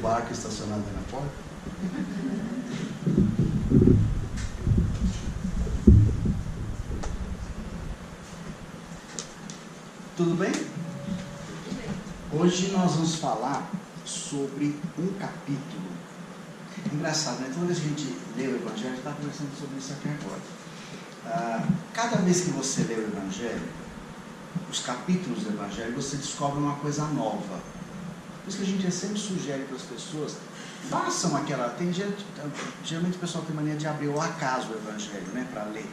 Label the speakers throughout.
Speaker 1: barco estacionado na porta? Tudo bem? Hoje nós vamos falar sobre um capítulo. Engraçado, né? Toda vez que a gente lê o Evangelho, a gente está conversando sobre isso aqui agora. Cada vez que você lê o Evangelho, os capítulos do Evangelho, você descobre uma coisa nova. Por isso que a gente sempre sugere para as pessoas, façam aquela... geralmente o pessoal tem mania de abrir ao acaso o Evangelho, né, para ler.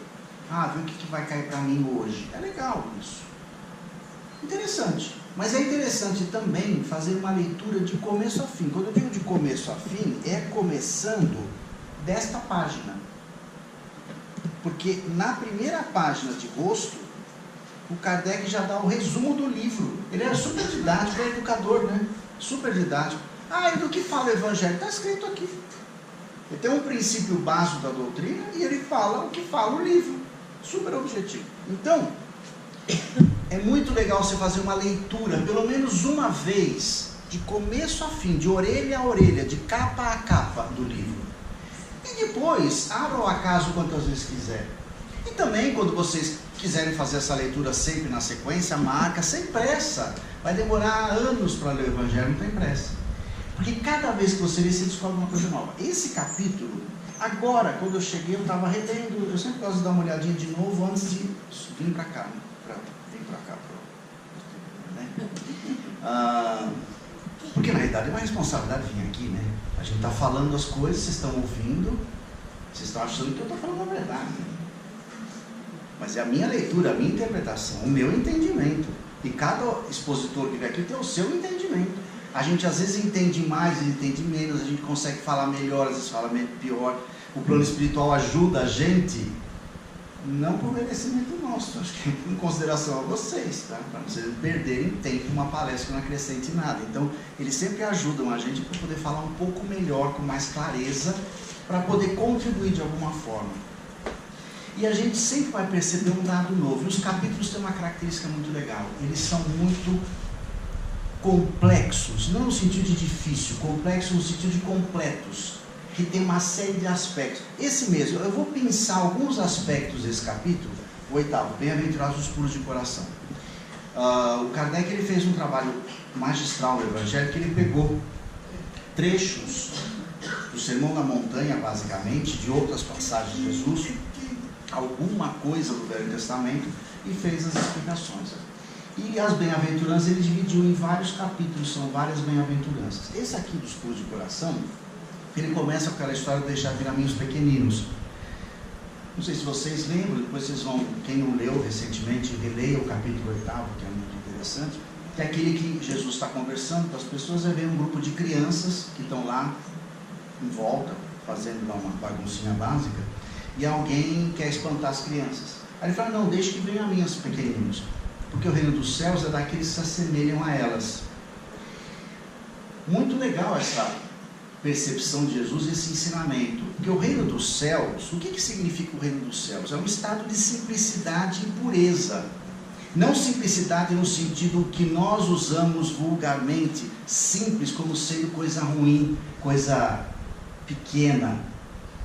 Speaker 1: Ver o que vai cair para mim hoje. É legal isso. Interessante. Mas é interessante também fazer uma leitura de começo a fim. Quando eu digo de começo a fim, é começando desta página. Porque na primeira página de rosto, o Kardec já dá o resumo do livro. Ele era super didático, é educador, né? Super didático. E do que fala o Evangelho? Está escrito aqui. Ele tem um princípio básico da doutrina e ele fala o que fala o livro. Super objetivo. Então, é muito legal você fazer uma leitura, pelo menos uma vez, de começo a fim, de orelha a orelha, de capa a capa do livro. E depois, abra ao acaso quantas vezes quiser. E também, quando vocês quiserem fazer essa leitura sempre na sequência, marca, sem pressa. Vai demorar anos para ler o Evangelho, não tem pressa. Porque cada vez que você lê, você descobre uma coisa nova. Esse capítulo, agora, quando eu cheguei, eu estava relendo, eu sempre gosto de dar uma olhadinha de novo antes de vir para cá, porque na realidade é uma responsabilidade vir aqui, né? A gente está falando as coisas, vocês estão ouvindo, vocês estão achando que eu estou falando a verdade. Mas é a minha leitura, a minha interpretação, o meu entendimento. E cada expositor que vem aqui tem o seu entendimento. A gente às vezes entende mais, entende menos, a gente consegue falar melhor, às vezes fala pior. O plano espiritual ajuda a gente, não por merecimento nosso, acho que em consideração a vocês, tá? Para vocês não perderem tempo uma palestra que não acrescente nada. Então, eles sempre ajudam a gente para poder falar um pouco melhor, com mais clareza, para poder contribuir de alguma forma. E a gente sempre vai perceber um dado novo. E os capítulos têm uma característica muito legal. Eles são muito complexos, não no sentido de difícil, complexos no sentido de completos, que tem uma série de aspectos. Esse mesmo, eu vou pensar alguns aspectos desse capítulo. O 8º, bem-aventurados os puros de coração. O Kardec ele fez um trabalho magistral no Evangelho, que ele pegou trechos do Sermão da Montanha, basicamente, de outras passagens de Jesus, alguma coisa do Velho Testamento, e fez as explicações. E as bem-aventuranças ele dividiu em vários capítulos, são várias bem-aventuranças. Esse aqui dos puros de coração, ele começa com aquela história de deixar vir a mim os pequeninos. Não sei se vocês lembram, depois vocês vão, quem não leu recentemente, releia o capítulo 8º, que é muito interessante, que é aquele que Jesus está conversando com as pessoas, e vem um grupo de crianças que estão lá em volta, fazendo lá uma baguncinha básica, e alguém quer espantar as crianças. Aí ele fala, não, deixe que venham a mim os pequeninos, porque o reino dos céus é daqueles que se assemelham a elas. Muito legal essa percepção de Jesus, esse ensinamento. Porque o reino dos céus, o que significa o reino dos céus? É um estado de simplicidade e pureza. Não simplicidade no sentido que nós usamos vulgarmente, simples, como sendo coisa ruim, coisa pequena,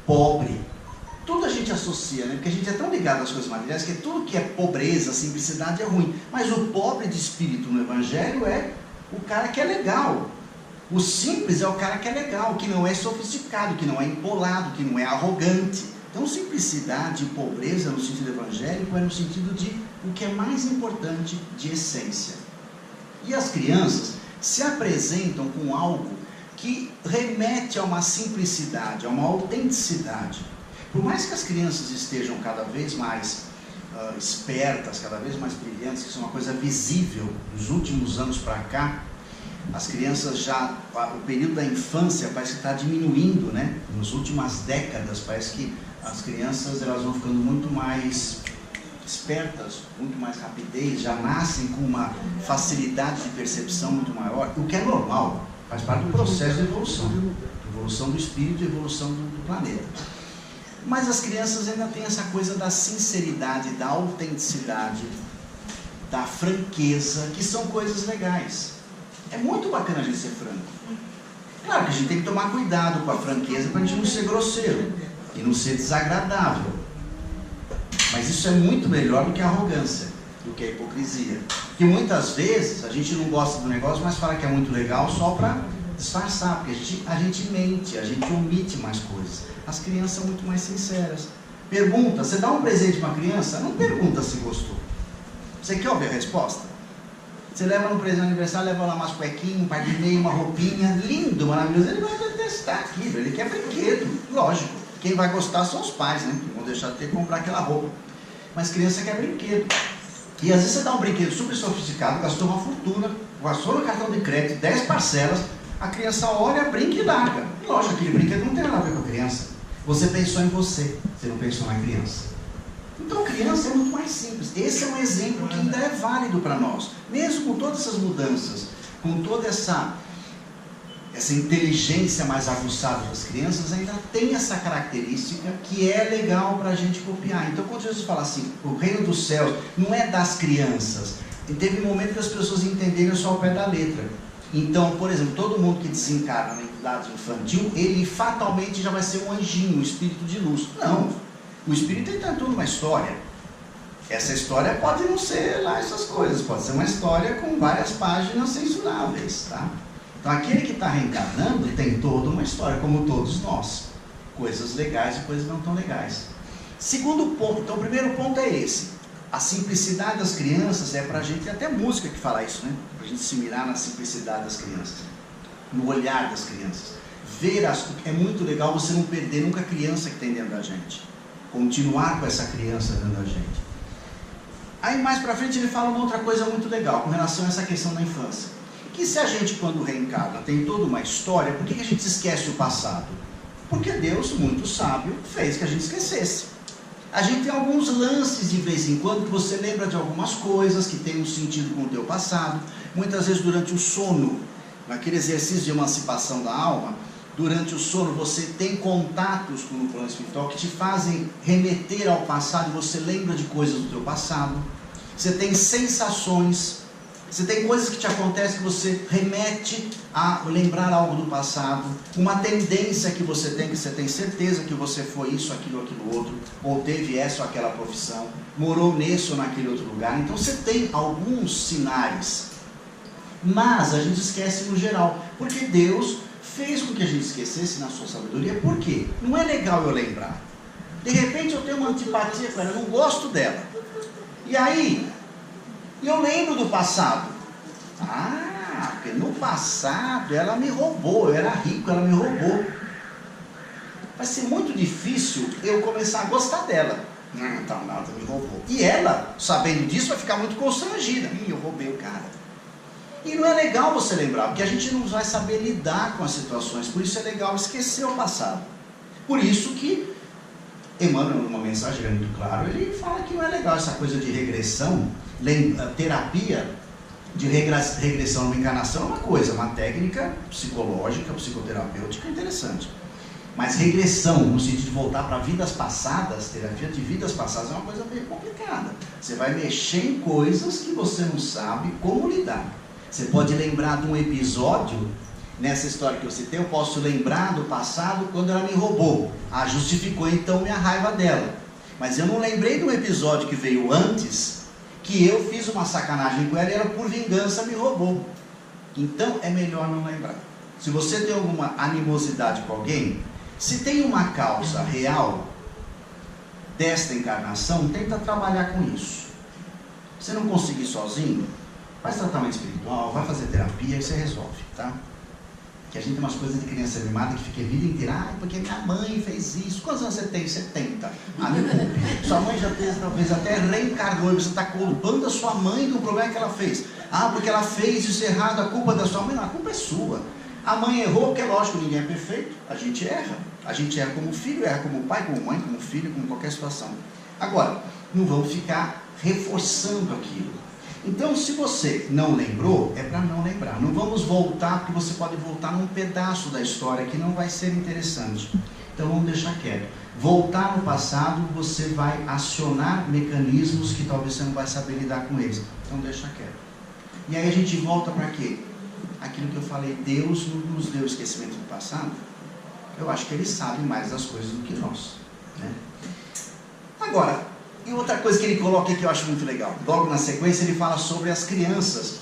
Speaker 1: pobre. Tudo a gente associa, né? Porque a gente é tão ligado às coisas materiais que tudo que é pobreza, simplicidade é ruim. Mas o pobre de espírito no Evangelho é o cara que é legal. O simples é o cara que é legal, que não é sofisticado, que não é empolado, que não é arrogante. Então, simplicidade e pobreza no sentido evangélico é no sentido de o que é mais importante, de essência. E as crianças se apresentam com algo que remete a uma simplicidade, a uma autenticidade. Por mais que as crianças estejam cada vez mais espertas, cada vez mais brilhantes, que isso é uma coisa visível dos últimos anos para cá, as crianças já, o período da infância parece que está diminuindo, né? Nas últimas décadas parece que as crianças elas vão ficando muito mais espertas, muito mais rapidez, já nascem com uma facilidade de percepção muito maior, o que é normal, faz parte do processo de evolução do espírito e evolução do planeta. Mas as crianças ainda têm essa coisa da sinceridade, da autenticidade, da franqueza, que são coisas legais. É muito bacana a gente ser franco. Claro que a gente tem que tomar cuidado com a franqueza para a gente não ser grosseiro e não ser desagradável. Mas isso é muito melhor do que a arrogância, do que a hipocrisia. Porque muitas vezes a gente não gosta do negócio, mas fala que é muito legal só para disfarçar, porque a gente mente, a gente omite mais coisas. As crianças são muito mais sinceras. Pergunta, você dá um presente para uma criança, não pergunta se gostou. Você quer ouvir a resposta? Você leva no presente de aniversário, leva lá umas cuequinhas, um par de meia, uma roupinha, lindo, maravilhoso. Ele vai detestar aquilo, ele quer brinquedo, lógico. Quem vai gostar são os pais, né? Que vão deixar de ter que comprar aquela roupa. Mas criança quer brinquedo. E às vezes você dá um brinquedo super sofisticado, gastou uma fortuna, gastou no cartão de crédito, 10 parcelas, a criança olha, brinca e larga. Lógico, aquele brinquedo não tem nada a ver com a criança. Você pensou em você não pensou na criança. Então criança é muito mais simples. Esse é um exemplo que ainda é válido para nós. Mesmo com todas essas mudanças, com toda essa inteligência mais aguçada das crianças, ainda tem essa característica que é legal para a gente copiar. Então quando Jesus fala assim, o reino dos céus não é das crianças, e teve um momento que as pessoas entenderam só ao pé da letra. Então, por exemplo, todo mundo que desencarna na idade infantil, ele fatalmente já vai ser um anjinho, um espírito de luz. Não, o espírito está em toda uma história. Essa história pode não ser lá essas coisas, pode ser uma história com várias páginas censuráveis, tá? Então aquele que está reencarnando tem toda uma história, como todos nós. Coisas legais e coisas não tão legais. Segundo ponto, então o primeiro ponto é esse. A simplicidade das crianças é para a gente, tem até música que fala isso, né? Para a gente se mirar na simplicidade das crianças, no olhar das crianças. É muito legal você não perder nunca a criança que tem dentro da gente. Continuar com essa criança dentro da gente. Aí mais para frente ele fala uma outra coisa muito legal com relação a essa questão da infância. Que se a gente quando reencarna tem toda uma história, por que a gente esquece o passado? Porque Deus, muito sábio, fez que a gente esquecesse. A gente tem alguns lances de vez em quando que você lembra de algumas coisas que tem um sentido com o teu passado. Muitas vezes durante o sono, naquele exercício de emancipação da alma, durante o sono você tem contatos com o plano espiritual que te fazem remeter ao passado e você lembra de coisas do teu passado. Você tem sensações, você tem coisas que te acontecem que você remete a lembrar algo do passado, uma tendência que você tem certeza que você foi isso, aquilo outro, ou teve essa ou aquela profissão, morou nesse ou naquele outro lugar. Então você tem alguns sinais, mas a gente esquece no geral, porque Deus fez com que a gente esquecesse na sua sabedoria. Por quê? Não é legal eu lembrar. De repente eu tenho uma antipatia com ela, eu não gosto dela. E aí, eu lembro do passado. Porque no passado ela me roubou, eu era rico, ela me roubou. Vai ser muito difícil eu começar a gostar dela. Então, ela me roubou. E ela, sabendo disso, vai ficar muito constrangida. Eu roubei o cara. E não é legal você lembrar, porque a gente não vai saber lidar com as situações. Por isso é legal esquecer o passado. Por isso que Emmanuel, numa mensagem muito clara, ele fala que não é legal essa coisa de regressão. Terapia de regressão numa encarnação é uma coisa, uma técnica psicológica, psicoterapêutica interessante. Mas regressão, no sentido de voltar para vidas passadas, terapia de vidas passadas é uma coisa bem complicada. Você vai mexer em coisas que você não sabe como lidar. Você pode lembrar de um episódio, nessa história que eu citei, eu posso lembrar do passado quando ela me roubou. Justificou então minha raiva dela. Mas eu não lembrei de um episódio que veio antes, que eu fiz uma sacanagem com ela e ela por vingança me roubou. Então é melhor não lembrar. Se você tem alguma animosidade com alguém, se tem uma causa real desta encarnação, tenta trabalhar com isso. Se não conseguir sozinho, faz tratamento espiritual, vai fazer terapia e você resolve, tá? Que a gente tem umas coisas de criança mimada que fica a vida inteira, porque minha mãe fez isso. Quantos anos você tem? 70. Sua mãe já fez, talvez até reencarnou, e você está culpando a sua mãe do problema que ela fez. Porque ela fez isso errado, a culpa da sua mãe. Não, a culpa é sua. A mãe errou, porque é lógico, ninguém é perfeito. A gente erra. A gente erra como filho, erra como pai, como mãe, como filho, como qualquer situação. Agora, não vamos ficar reforçando aquilo. Então, se você não lembrou, é para não lembrar. Não vamos voltar, porque você pode voltar num pedaço da história que não vai ser interessante. Então, vamos deixar quieto. Voltar no passado, você vai acionar mecanismos que talvez você não vai saber lidar com eles. Então, deixa quieto. E aí a gente volta para quê? Aquilo que eu falei, Deus não nos deu esquecimento. do passado, eu acho que ele sabe mais das coisas do que nós, né? Agora, e outra coisa que ele coloca aqui que eu acho muito legal, logo na sequência ele fala sobre as crianças,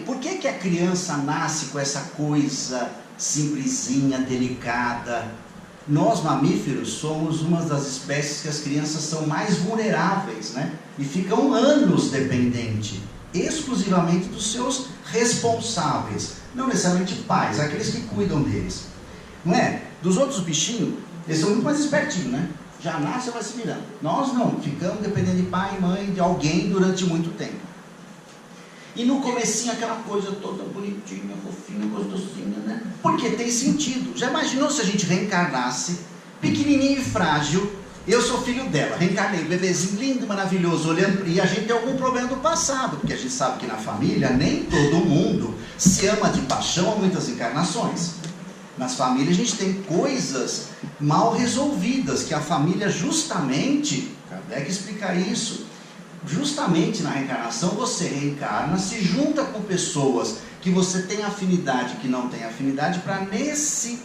Speaker 1: por que a criança nasce com essa coisa simplesinha, delicada? Nós mamíferos somos uma das espécies que as crianças são mais vulneráveis, né? E ficam anos dependentes exclusivamente dos seus responsáveis, não necessariamente pais, aqueles que cuidam deles, não é? Dos outros bichinhos, eles são muito mais espertinhos, né? Já nasce e vai se virando. Nós não, ficamos dependendo de pai e mãe, de alguém durante muito tempo. E no comecinho aquela coisa toda bonitinha, fofinha, gostosinha, né? Porque tem sentido. Já imaginou se a gente reencarnasse, pequenininho e frágil? Eu sou filho dela, reencarnei, bebezinho lindo, maravilhoso, olhando, e a gente tem algum problema do passado, porque a gente sabe que na família nem todo mundo se ama de paixão a muitas encarnações. Nas famílias a gente tem coisas mal resolvidas, que a família justamente, Kardec explica isso, justamente na reencarnação você reencarna, se junta com pessoas que você tem afinidade, que não tem afinidade, para nesse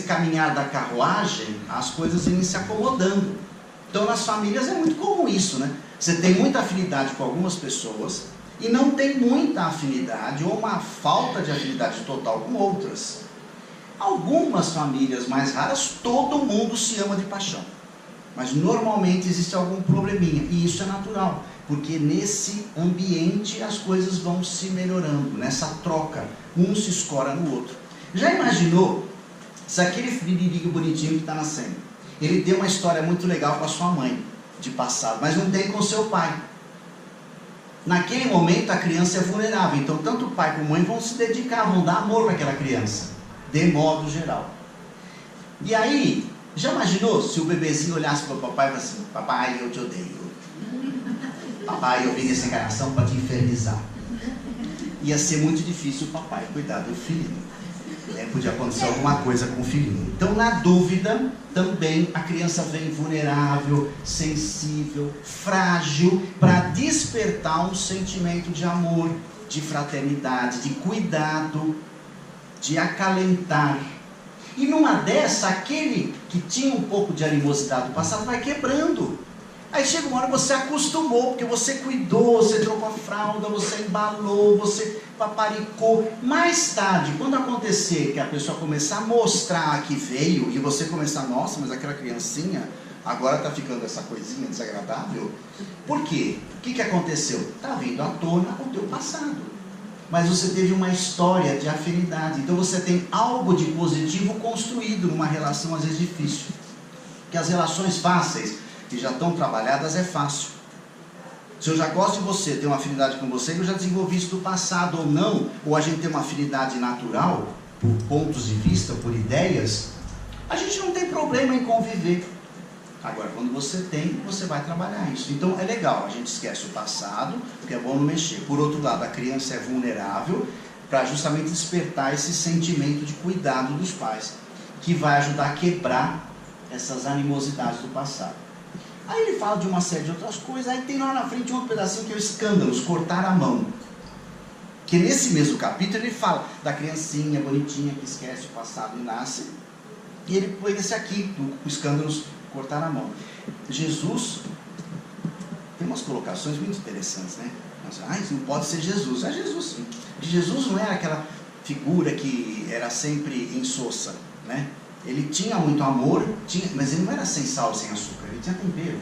Speaker 1: caminhar da carruagem, as coisas irem se acomodando. Então nas famílias é muito comum isso, né? Você tem muita afinidade com algumas pessoas e não tem muita afinidade ou uma falta de afinidade total com outras. Algumas famílias mais raras, todo mundo se ama de paixão, mas normalmente existe algum probleminha, e isso é natural, porque nesse ambiente as coisas vão se melhorando, nessa troca, um se escora no outro. Já imaginou se aquele filhinho bonitinho que está nascendo, ele tem uma história muito legal com a sua mãe de passado, mas não tem com o seu pai? Naquele momento a criança é vulnerável, então tanto o pai como a mãe vão se dedicar, vão dar amor para aquela criança, de modo geral. E aí, já imaginou se o bebezinho olhasse para o papai e falasse assim: papai, eu te odeio, papai, eu vim nessa encarnação para te infernizar? Ia ser muito difícil o papai cuidar do filhinho, né? Podia acontecer alguma coisa com o filhinho. Então, na dúvida, também a criança vem vulnerável, sensível, frágil, para despertar um sentimento de amor, de fraternidade, de cuidado, de acalentar. E numa dessa, aquele que tinha um pouco de animosidade do passado vai quebrando. Aí chega uma hora que você acostumou, porque você cuidou, você trocou a fralda, você embalou, você paparicou. Mais tarde, quando acontecer que a pessoa começar a mostrar que veio, e você começar: nossa, mas aquela criancinha agora está ficando essa coisinha desagradável. Por quê? O que aconteceu? Está vindo à tona o teu passado. Mas você teve uma história de afinidade, então você tem algo de positivo construído numa relação às vezes difícil. Porque as relações fáceis, que já estão trabalhadas, é fácil. Se eu já gosto de você, tenho uma afinidade com você, eu já desenvolvi isso do passado ou não, ou a gente tem uma afinidade natural, por pontos de vista, por ideias, a gente não tem problema em conviver. Agora, quando você tem, você vai trabalhar isso. Então é legal, a gente esquece o passado, porque é bom não mexer. Por outro lado, a criança é vulnerável para justamente despertar esse sentimento de cuidado dos pais, que vai ajudar a quebrar essas animosidades do passado. Aí ele fala de uma série de outras coisas, aí tem lá na frente um outro pedacinho que é o escândalos, cortar a mão. Que nesse mesmo capítulo ele fala da criancinha bonitinha que esquece o passado e nasce, e ele põe esse aqui, do escândalos, cortar a mão. Jesus tem umas colocações muito interessantes, né? Isso não pode ser Jesus. É Jesus, sim. Jesus não era aquela figura que era sempre insossa, né? Ele tinha muito amor, mas ele não era sem sal, sem açúcar, ele tinha tempero.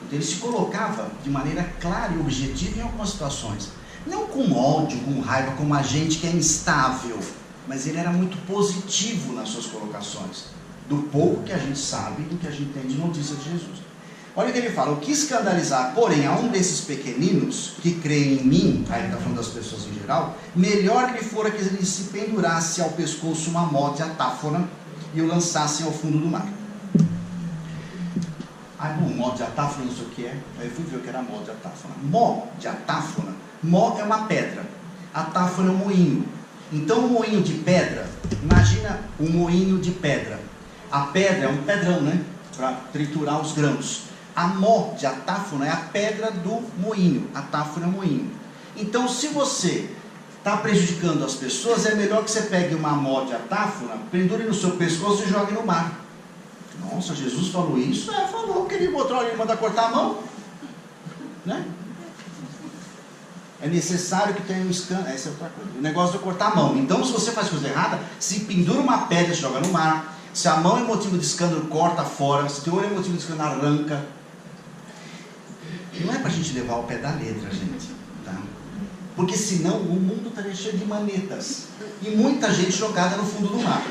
Speaker 1: Então ele se colocava de maneira clara e objetiva em algumas situações. Não com ódio, com raiva, como a gente que é instável, mas ele era muito positivo nas suas colocações. Do pouco que a gente sabe, do que a gente tem de notícia de Jesus. Olha o que ele fala: o que escandalizar, porém, a um desses pequeninos que creem em mim, aí ele está falando das pessoas em geral, melhor lhe fora que ele se pendurasse ao pescoço uma mó de atáfona e o lançassem ao fundo do mar. Mó de atáfona, não sei o que é. Aí eu fui ver o que era mó de atáfona. Mó de atáfona, mó é uma pedra, atáfona é um moinho. Então um moinho de pedra, imagina um moinho de pedra. A pedra é um pedrão, né? Para triturar os grãos. A mó de atáfona é a pedra do moinho. Atáfona é moinho. Então, se você está prejudicando as pessoas, é melhor que você pegue uma mó de atáfona, pendure no seu pescoço e jogue no mar. Nossa, Jesus falou isso? Falou, que ele botou ali, manda cortar a mão, né? É necessário que tenha um escândalo. Essa é outra coisa. O negócio de cortar a mão. Então, se você faz coisa errada, se pendura uma pedra e joga no mar. Se a mão é motivo de escândalo, corta fora. Se o olho é motivo de escândalo, arranca. Não é para a gente levar ao pé da letra, gente. Tá? Porque senão o mundo estaria cheio de manetas. E muita gente jogada no fundo do mar.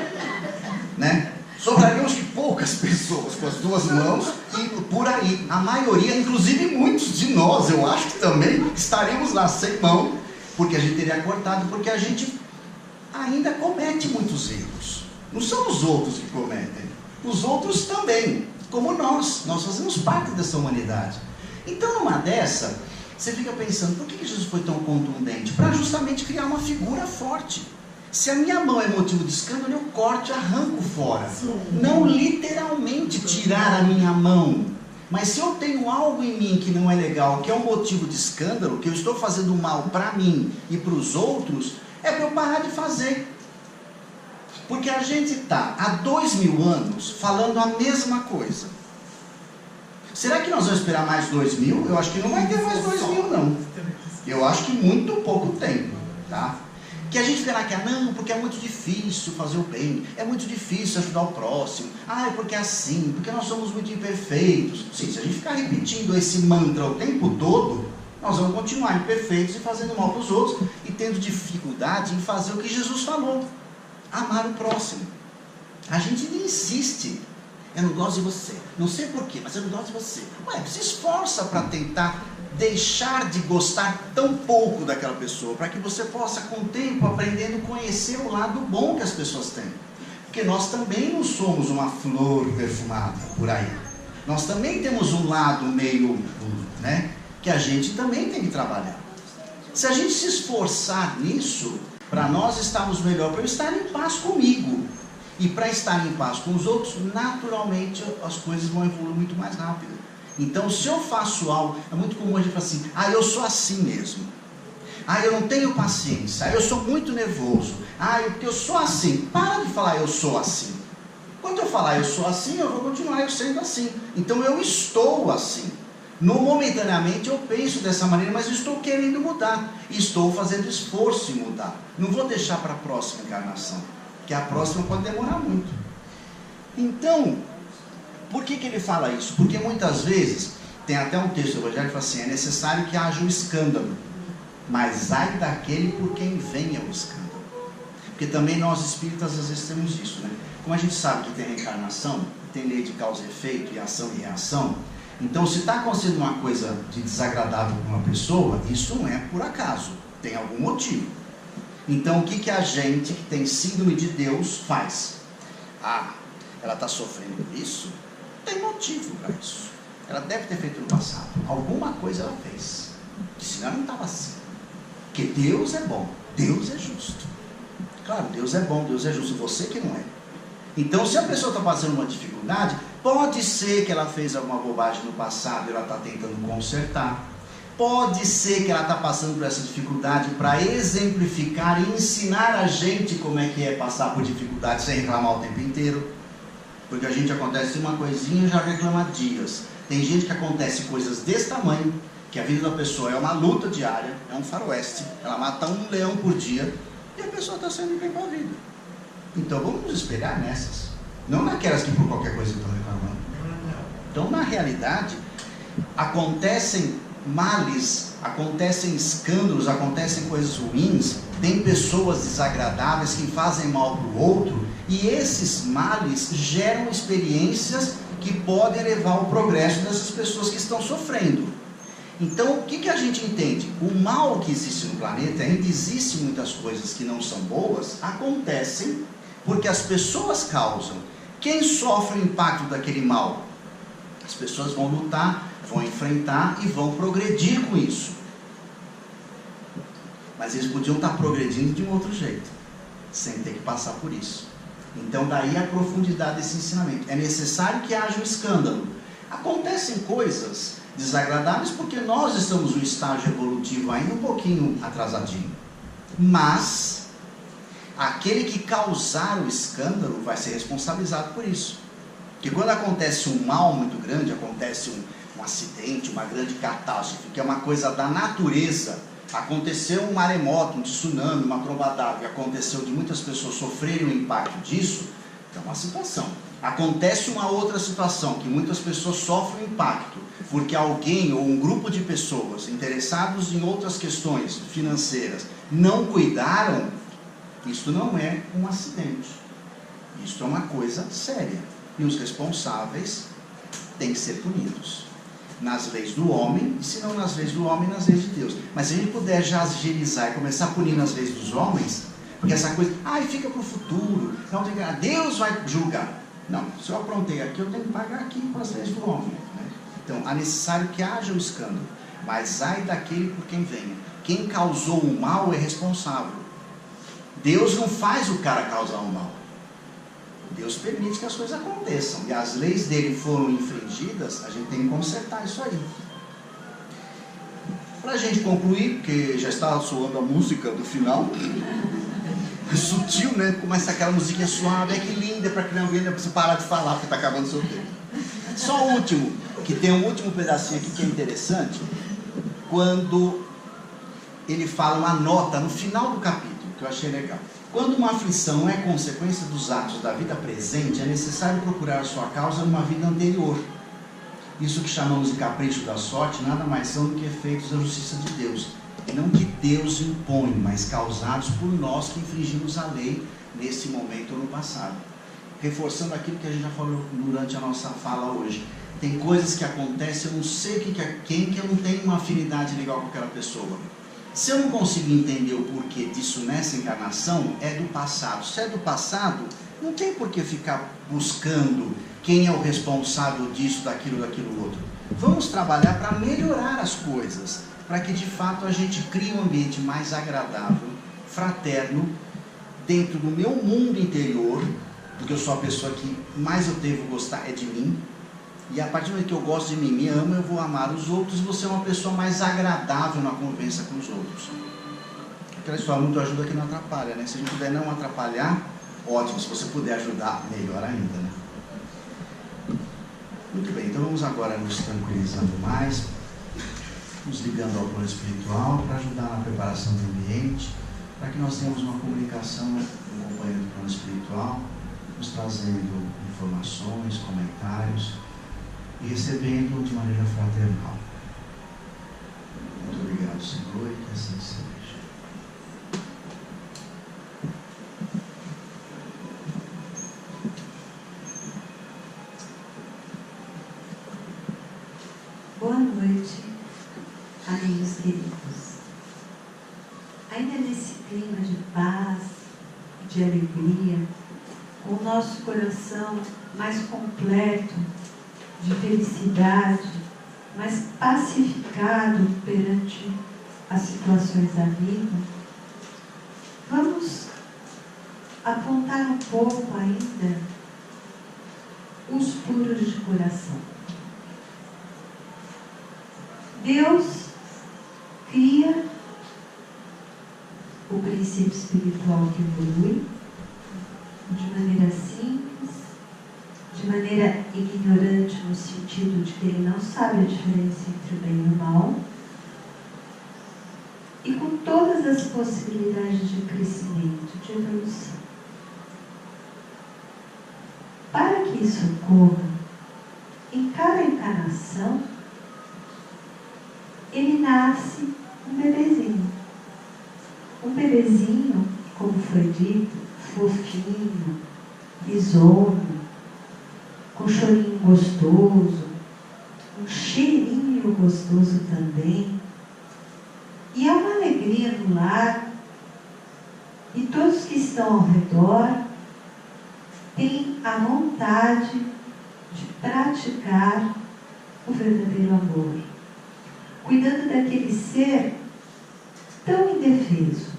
Speaker 1: Né? Sobrariam acho que poucas pessoas com as duas mãos e por aí. A maioria, inclusive muitos de nós, eu acho que também estaremos lá sem mão, porque a gente teria cortado, porque a gente ainda comete muitos erros. Não são os outros que cometem, os outros também, como nós fazemos parte dessa humanidade. Então numa dessa, você fica pensando, por que Jesus foi tão contundente? Para justamente criar uma figura forte. Se a minha mão é motivo de escândalo, eu corto e arranco fora. Não literalmente tirar a minha mão. Mas se eu tenho algo em mim que não é legal, que é um motivo de escândalo, que eu estou fazendo mal para mim e para os outros, é para eu parar de fazer. Porque a gente está há 2000 anos falando a mesma coisa. Será que nós vamos esperar mais 2000? Eu acho que não vai ter mais 2000 não. Eu acho que muito pouco tempo, tá? Que a gente fica naquela, não, porque é muito difícil fazer o bem, é muito difícil ajudar o próximo, é porque é assim, porque nós somos muito imperfeitos. Sim, se a gente ficar repetindo esse mantra o tempo todo, nós vamos continuar imperfeitos e fazendo mal para os outros e tendo dificuldade em fazer o que Jesus falou, amar o próximo. A gente ainda insiste, eu não gosto de você, não sei porquê, mas eu não gosto de você. Se esforça para tentar deixar de gostar tão pouco daquela pessoa, para que você possa com o tempo aprendendo a conhecer o lado bom que as pessoas têm, porque nós também não somos uma flor perfumada por aí, nós também temos um lado meio, né, que a gente também tem que trabalhar. Se a gente se esforçar nisso, para nós estarmos melhor, para eu estar em paz comigo e para estar em paz com os outros, naturalmente as coisas vão evoluir muito mais rápido. Então, se eu faço algo, é muito comum a gente falar assim, eu sou assim mesmo. Eu não tenho paciência. Eu sou muito nervoso. Eu sou assim. Para de falar eu sou assim. Quando eu falar eu sou assim, eu vou continuar eu sendo assim. Então, eu estou assim. Momentaneamente eu penso dessa maneira, mas eu estou querendo mudar. Estou fazendo esforço em mudar. Não vou deixar para a próxima encarnação, que a próxima pode demorar muito. Então, por que ele fala isso? Porque muitas vezes, tem até um texto do Evangelho que fala assim, é necessário que haja um escândalo, mas ai daquele por quem venha o escândalo. Porque também nós espíritas às vezes temos isso, né? Como a gente sabe que tem reencarnação, tem lei de causa e efeito, e ação e reação, então se está acontecendo uma coisa de desagradável com uma pessoa, isso não é por acaso, tem algum motivo. Então o que a gente que tem síndrome de Deus faz? Ela está sofrendo isso? Tem motivo para isso. Ela deve ter feito no passado. Alguma coisa ela fez. Senão não estava assim. Porque Deus é bom. Deus é justo. Claro, Deus é bom, Deus é justo. Você que não é. Então, se a pessoa está passando uma dificuldade, pode ser que ela fez alguma bobagem no passado e ela está tentando consertar. Pode ser que ela está passando por essa dificuldade para exemplificar e ensinar a gente como é que é passar por dificuldade sem reclamar o tempo inteiro. Porque a gente acontece uma coisinha e já reclama dias. Tem gente que acontece coisas desse tamanho, que a vida da pessoa é uma luta diária, é um faroeste, ela mata um leão por dia, e a pessoa está sendo bem com a vida. Então vamos nos espelhar nessas, não naquelas que por qualquer coisa estão reclamando. Então na realidade, acontecem males, acontecem escândalos, acontecem coisas ruins, tem pessoas desagradáveis que fazem mal para o outro, e esses males geram experiências que podem levar ao progresso dessas pessoas que estão sofrendo. Então, o que a gente entende? O mal que existe no planeta, ainda existem muitas coisas que não são boas, acontecem porque as pessoas causam. Quem sofre o impacto daquele mal? As pessoas vão lutar, vão enfrentar e vão progredir com isso. Mas eles podiam estar progredindo de um outro jeito, sem ter que passar por isso. Então daí a profundidade desse ensinamento. É necessário que haja um escândalo. Acontecem coisas desagradáveis porque nós estamos no estágio evolutivo ainda um pouquinho atrasadinho. Mas aquele que causar o escândalo vai ser responsabilizado por isso. Porque quando acontece um mal muito grande, acontece um acidente, uma grande catástrofe, que é uma coisa da natureza, aconteceu um maremoto, um tsunami, uma tromba d'água, aconteceu de muitas pessoas sofrerem o impacto disso, é uma situação. Acontece uma outra situação, que muitas pessoas sofrem o impacto, porque alguém ou um grupo de pessoas interessados em outras questões financeiras não cuidaram. Isso não é um acidente. Isso é uma coisa séria. E os responsáveis têm que ser punidos. Nas leis do homem, e se não nas leis do homem, nas leis de Deus. Mas se a gente puder já agilizar e começar a punir nas leis dos homens, porque essa coisa, fica para o futuro, então, Deus vai julgar. Não, se eu aprontei aqui, eu tenho que pagar aqui com as leis do homem. Né? Então, é necessário que haja o escândalo. Mas ai daquele por quem venha. Quem causou o mal é responsável. Deus não faz o cara causar o mal. Deus permite que as coisas aconteçam. E as leis dele foram infringidas, a gente tem que consertar isso aí. Para a gente concluir, porque já está soando a música do final. Sutil, né? Começa aquela musiquinha suave, que linda, para que não venha você parar de falar, porque está acabando o seu tempo. Só o último, que tem um último pedacinho aqui que é interessante, quando ele fala uma nota no final do capítulo, que eu achei legal. Quando uma aflição é consequência dos atos da vida presente, é necessário procurar sua causa numa vida anterior. Isso que chamamos de capricho da sorte, nada mais são do que efeitos da justiça de Deus. Não que Deus impõe, mas causados por nós que infringimos a lei nesse momento ou no passado. Reforçando aquilo que a gente já falou durante a nossa fala hoje. Tem coisas que acontecem, eu não sei que eu não tenho uma afinidade legal com aquela pessoa. Se eu não consigo entender o porquê disso nessa encarnação, é do passado. Se é do passado, não tem por que ficar buscando quem é o responsável disso, daquilo outro. Vamos trabalhar para melhorar as coisas, para que de fato a gente crie um ambiente mais agradável, fraterno, dentro do meu mundo interior, porque eu sou a pessoa que mais eu devo gostar é de mim, e a partir do momento que eu gosto de mim, me amo, eu vou amar os outros, e vou ser uma pessoa mais agradável na convivência com os outros. Aquela história, muito ajuda que não atrapalha, né? Se a gente puder não atrapalhar, ótimo, se você puder ajudar, melhor ainda, né? Muito bem, então vamos agora nos tranquilizando mais, nos ligando ao plano espiritual, para ajudar na preparação do ambiente, para que nós tenhamos uma comunicação com o companheiro do plano espiritual, nos trazendo informações, comentários e recebendo de maneira fraternal. Muito obrigado, Senhor, e que assim seja.
Speaker 2: Boa noite, amigos queridos. Ainda nesse clima de paz, de alegria, com o nosso coração mais completo, de felicidade, mais pacificado perante as situações da vida, vamos apontar um pouco ainda os puros de coração. Deus cria o princípio espiritual que evolui de maneira simples, de maneira ignorante, no sentido de que ele não sabe a diferença entre o bem e o mal, e com todas as possibilidades de crescimento, de evolução. Para que isso ocorra, em cada encarnação, ele nasce um bebezinho. Um bebezinho, como foi dito, fofinho, risonho, com chorinho gostoso, um cheirinho gostoso também. E é uma alegria no lar, e todos que estão ao redor têm a vontade de praticar o verdadeiro amor, cuidando daquele ser tão indefeso.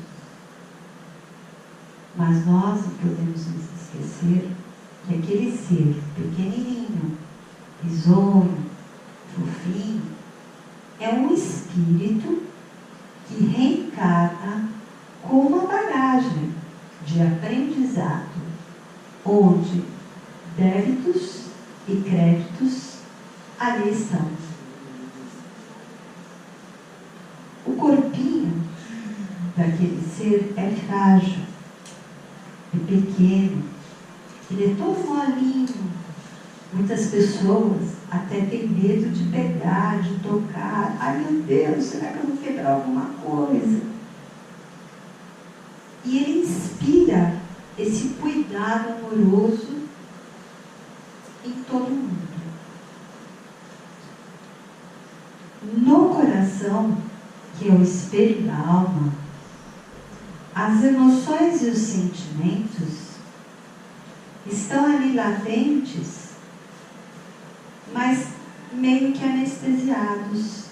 Speaker 2: Mas nós não podemos nos esquecer que aquele ser pequenininho, risonho, fofinho, é um espírito que reencarna com e créditos ali estão. O corpinho daquele ser é frágil, é pequeno, ele é todo molinho. Muitas pessoas até têm medo de pegar, de tocar. Ai, meu Deus, será que eu vou quebrar alguma coisa? E ele inspira esse cuidado amoroso em todo mundo. No coração, que é o espelho da alma, as emoções e os sentimentos estão ali latentes, mas meio que anestesiados,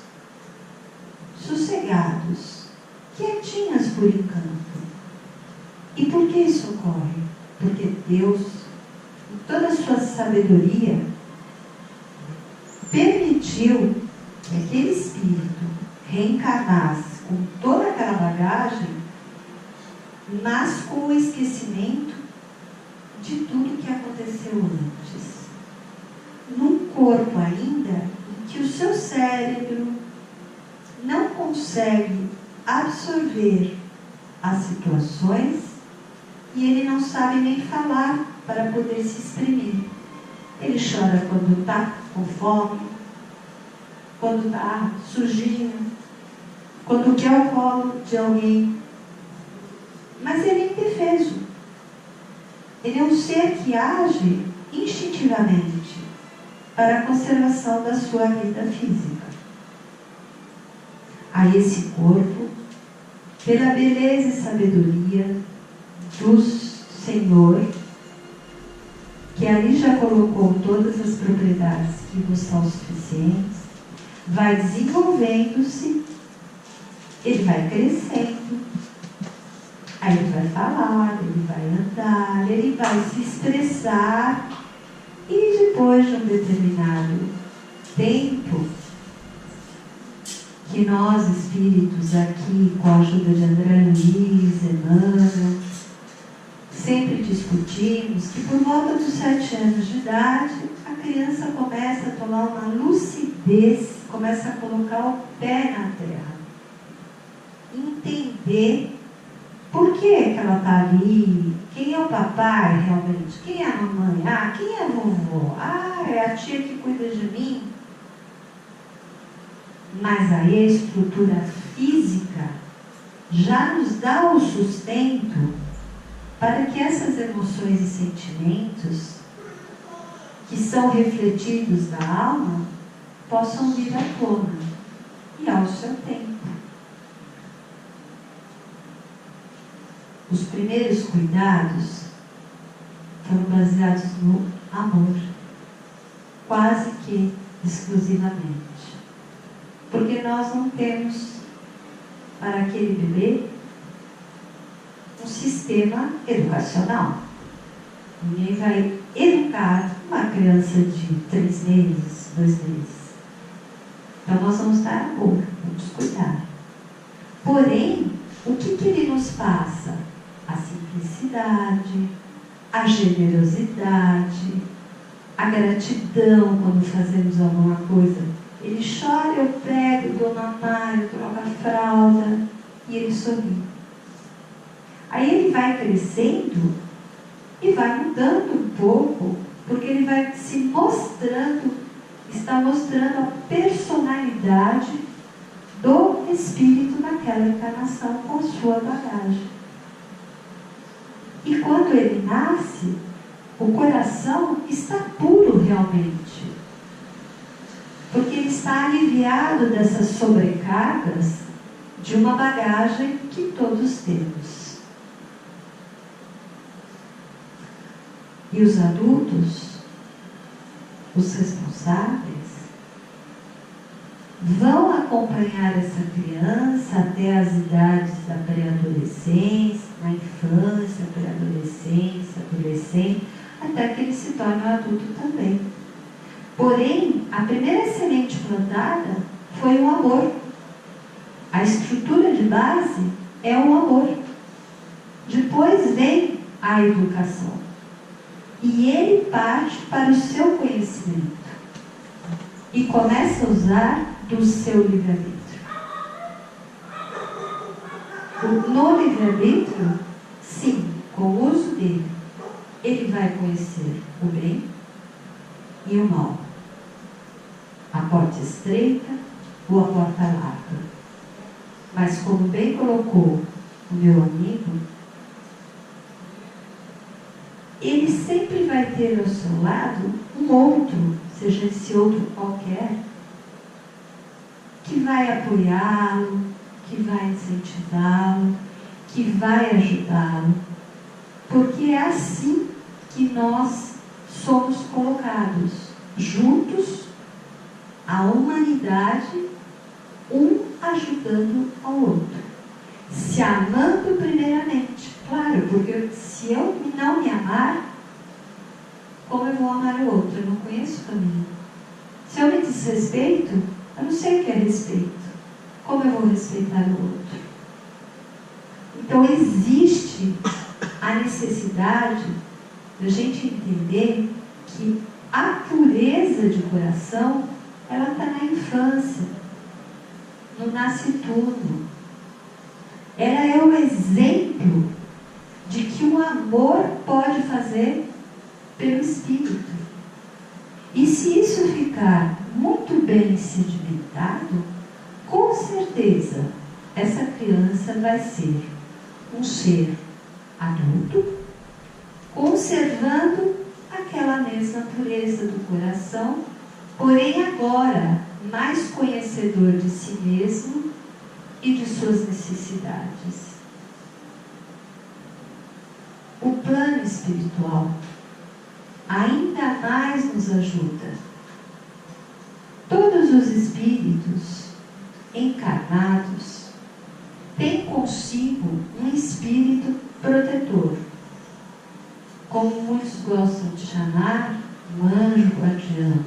Speaker 2: sossegados, quietinhas por encanto. E por que isso ocorre? Porque Deus, em toda a sua sabedoria, permitiu que aquele espírito reencarnasse com toda aquela bagagem, mas com o esquecimento de tudo que aconteceu antes. Num corpo ainda em que o seu cérebro não consegue absorver as situações e ele não sabe nem falar para poder se exprimir. Ele chora quando está com fome, quando está sujinho, quando quer o colo de alguém. Mas ele é indefeso. Ele é um ser que age instintivamente para a conservação da sua vida física. A esse corpo, pela beleza e sabedoria do Senhor, que ali já colocou todas as propriedades que vos são suficientes, vai desenvolvendo-se, ele vai crescendo, aí ele vai falar, ele vai andar, ele vai se expressar, e depois de um determinado tempo, que nós espíritos aqui, com a ajuda de André Luiz, Emmanuel, sempre discutimos que por volta dos 7 anos de idade, a criança começa a tomar uma lucidez, começa a colocar o pé na terra, entender por que ela está ali, quem é o papai realmente, quem é a mamãe, quem é a vovó, é a tia que cuida de mim. Mas aí a estrutura física já nos dá o sustento para que essas emoções e sentimentos que são refletidos da alma possam vir à tona e ao seu tempo. Os primeiros cuidados foram baseados no amor, quase que exclusivamente. Porque nós não temos para aquele bebê um sistema educacional. Ninguém vai educar uma criança de 3 meses, 2 meses. Então nós vamos dar amor, vamos cuidar. Porém, o que ele nos passa? A simplicidade, a generosidade, a gratidão quando fazemos alguma coisa. Ele chora, eu pego, dou mamar, eu troco a fralda e ele sorri. Aí ele vai crescendo e vai mudando um pouco, porque ele vai se mostrando, está mostrando a personalidade do espírito naquela encarnação com sua bagagem. E quando ele nasce, o coração está puro realmente, porque ele está aliviado dessas sobrecargas de uma bagagem que todos temos. E os adultos, os responsáveis, vão acompanhar essa criança até as idades da pré-adolescência, na infância, pré-adolescência, adolescente, até que ele se torne um adulto também. Porém, a primeira semente plantada foi o amor. A estrutura de base é o amor. Depois vem a educação. e ele parte para o seu conhecimento e começa a usar do seu livre-arbítrio. No livre-arbítrio, sim, com o uso dele, ele vai conhecer o bem e o mal, a porta estreita ou a porta larga. Mas como bem colocou o meu amigo, ele sempre vai ter ao seu lado um outro, seja esse outro qualquer, que vai apoiá-lo, que vai incentivá-lo, que vai ajudá-lo, porque é assim que nós somos colocados juntos, a humanidade, um ajudando ao outro, se amando primeiramente, claro, porque se eu não me amar, como eu vou amar o outro? Eu não conheço o caminho. Se eu me desrespeito, eu não sei o que é respeito. Como eu vou respeitar o outro? Então existe a necessidade da gente entender que a pureza de coração, ela está na infância, no nascitudo. Ela é o exemplo de que o amor pode fazer pelo Espírito. E se isso ficar muito bem sedimentado, com certeza essa criança vai ser um ser adulto, conservando aquela mesma pureza do coração, porém agora mais conhecedor de si mesmo e de suas necessidades. O plano espiritual ainda mais nos ajuda. Todos os espíritos encarnados têm consigo um espírito protetor, como muitos gostam de chamar, um anjo guardião.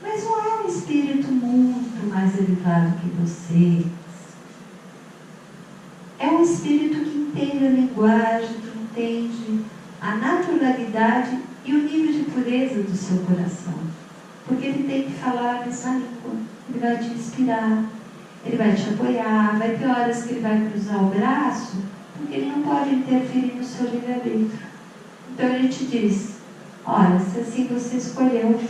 Speaker 2: Mas não é um espírito muito mais elevado que vocês. É um espírito que entende a linguagem, que entende a naturalidade e o nível de pureza do seu coração. Porque ele tem que falar a mesma língua. Ele vai te inspirar, ele vai te apoiar, vai ter horas que ele vai cruzar o braço, porque ele não pode interferir no seu livre-arbítrio. Então ele te diz, olha, se assim você escolheu,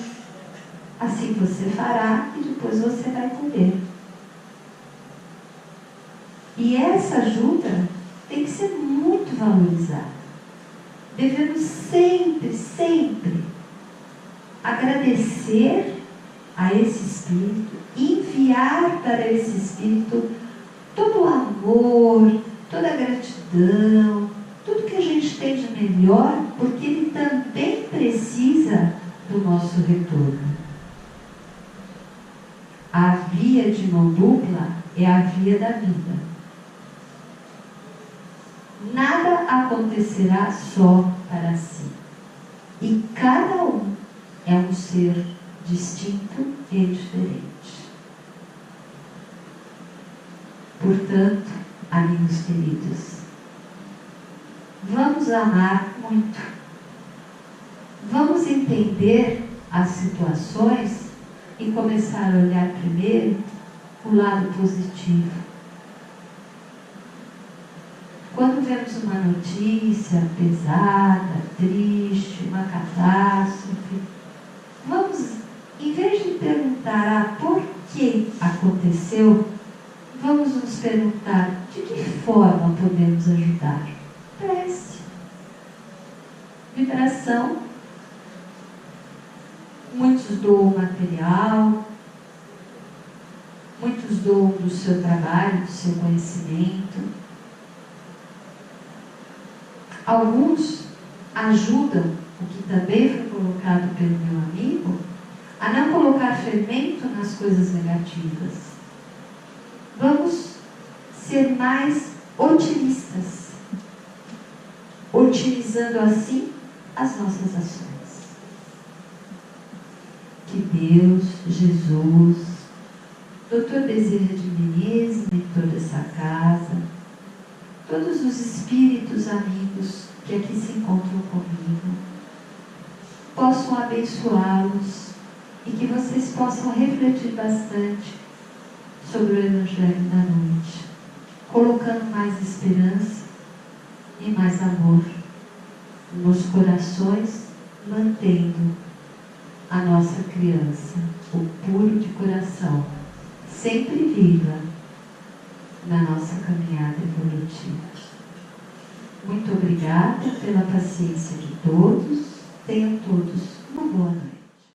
Speaker 2: assim você fará e depois você vai colher. E essa ajuda tem que ser muito valorizada. Devemos sempre, sempre agradecer a esse Espírito, enviar para esse Espírito todo o amor, toda a gratidão, tudo que a gente tem de melhor, porque ele também precisa do nosso retorno. A via de mão dupla é a via da vida. Nada acontecerá só para si. E cada um é um ser distinto e diferente. Portanto, amigos queridos, vamos amar muito. Vamos entender as situações e começar a olhar primeiro o lado positivo. Quando vemos uma notícia pesada, triste, uma catástrofe, vamos, em vez de perguntar por que aconteceu, vamos nos perguntar de que forma podemos ajudar. Prece, vibração. Muitos doam material, muitos doam do seu trabalho, do seu conhecimento. Alguns ajudam, o que também foi colocado pelo meu amigo, a não colocar fermento nas coisas negativas. Vamos ser mais otimistas, otimizando assim as nossas ações. Que Deus, Jesus, Dr. Bezerra de Menezes, mentor dessa casa, todos os espíritos amigos que aqui se encontram comigo, possam abençoá-los e que vocês possam refletir bastante sobre o Evangelho da noite, colocando mais esperança e mais amor nos corações, mantendo a nossa criança, o puro de coração, sempre viva na nossa caminhada evolutiva. Muito obrigada pela paciência de todos. Tenham todos uma boa noite.